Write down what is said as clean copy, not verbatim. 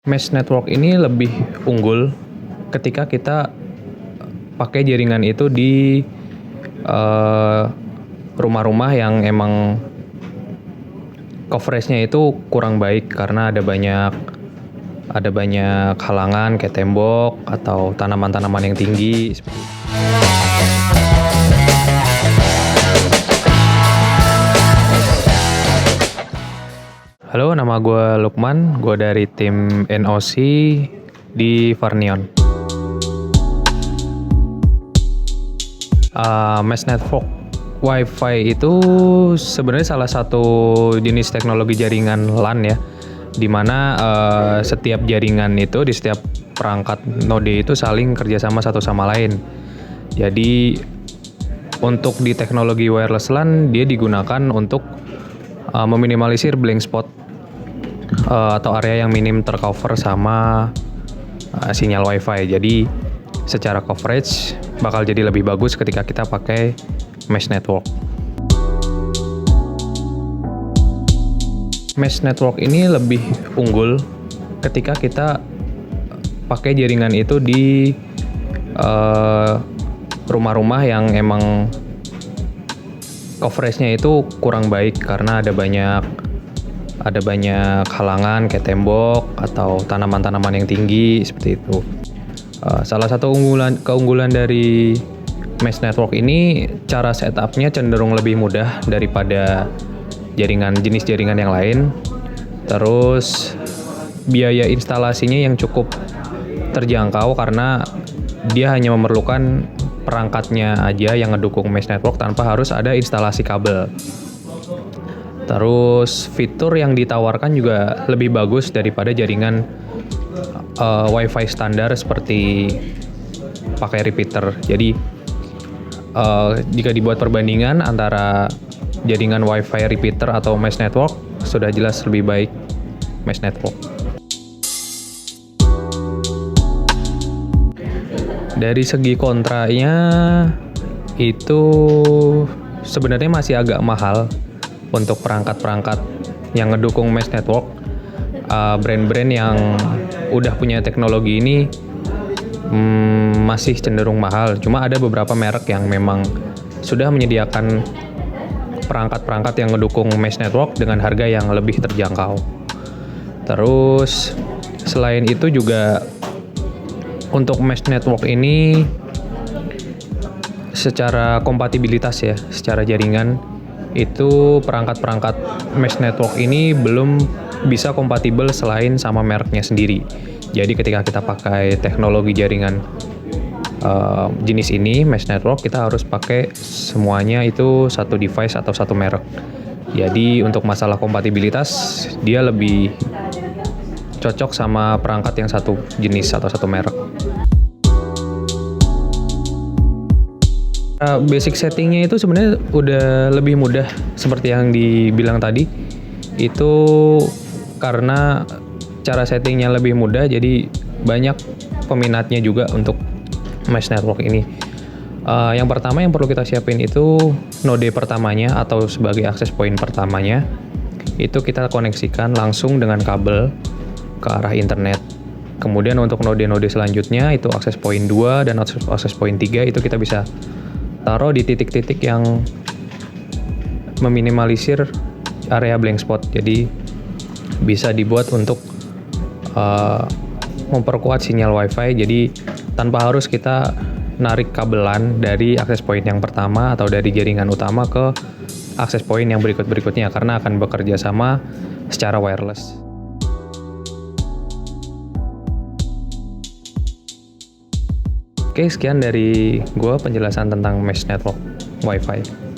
Mesh network ini lebih unggul ketika kita pakai jaringan itu di eee, rumah-rumah yang emang coverage-nya itu kurang baik karena ada banyak halangan kayak tembok atau tanaman-tanaman yang tinggi seperti itu. Halo, nama gue Lukman, gue dari tim NOC di Farnion. Mesh network Wi-Fi itu sebenarnya salah satu jenis teknologi jaringan LAN ya, di mana setiap jaringan itu di setiap perangkat node itu saling kerjasama satu sama lain. Jadi untuk di teknologi wireless LAN dia digunakan untuk meminimalisir blank spot atau area yang minim tercover sama sinyal Wi-Fi. Jadi secara coverage bakal jadi lebih bagus ketika kita pakai mesh network. Mesh network ini lebih unggul ketika kita pakai jaringan itu di rumah-rumah yang emang coverage-nya itu kurang baik karena ada banyak halangan kayak tembok atau tanaman-tanaman yang tinggi seperti itu. Salah satu keunggulan dari mesh network ini, cara setupnya cenderung lebih mudah daripada jenis jaringan yang lain. Terus biaya instalasinya yang cukup terjangkau karena dia hanya memerlukan perangkatnya aja yang ngedukung mesh network tanpa harus ada instalasi kabel. Terus fitur yang ditawarkan juga lebih bagus daripada jaringan Wi-Fi standar seperti pakai repeater. Jadi jika dibuat perbandingan antara jaringan Wi-Fi repeater atau mesh network, sudah jelas lebih baik mesh network. Dari segi kontranya itu sebenarnya masih agak mahal untuk perangkat-perangkat yang ngedukung mesh network. Brand-brand yang udah punya teknologi ini masih cenderung mahal. Cuma ada beberapa merek yang memang sudah menyediakan perangkat-perangkat yang ngedukung mesh network dengan harga yang lebih terjangkau. Terus selain itu juga untuk mesh network ini secara kompatibilitas ya, secara jaringan itu perangkat-perangkat mesh network ini belum bisa kompatibel selain sama mereknya sendiri. Jadi ketika kita pakai teknologi jaringan jenis ini, mesh network, kita harus pakai semuanya itu satu device atau satu merek. Jadi untuk masalah kompatibilitas dia lebih cocok sama perangkat yang satu jenis atau satu merek. Basic settingnya itu sebenarnya udah lebih mudah seperti yang dibilang tadi. Itu karena cara settingnya lebih mudah, jadi banyak peminatnya juga untuk mesh network ini. Yang pertama yang perlu kita siapin itu node pertamanya atau sebagai akses point pertamanya. Itu kita koneksikan langsung dengan kabel ke arah internet. Kemudian untuk node-node selanjutnya itu akses point 2 dan akses point 3 itu kita bisa taruh di titik-titik yang meminimalisir area blank spot. Jadi bisa dibuat untuk memperkuat sinyal Wi-Fi. Jadi tanpa harus kita narik kabelan dari akses point yang pertama atau dari jaringan utama ke akses point yang berikutnya karena akan bekerja sama secara wireless. Oke, sekian dari gue penjelasan tentang mesh network Wi-Fi.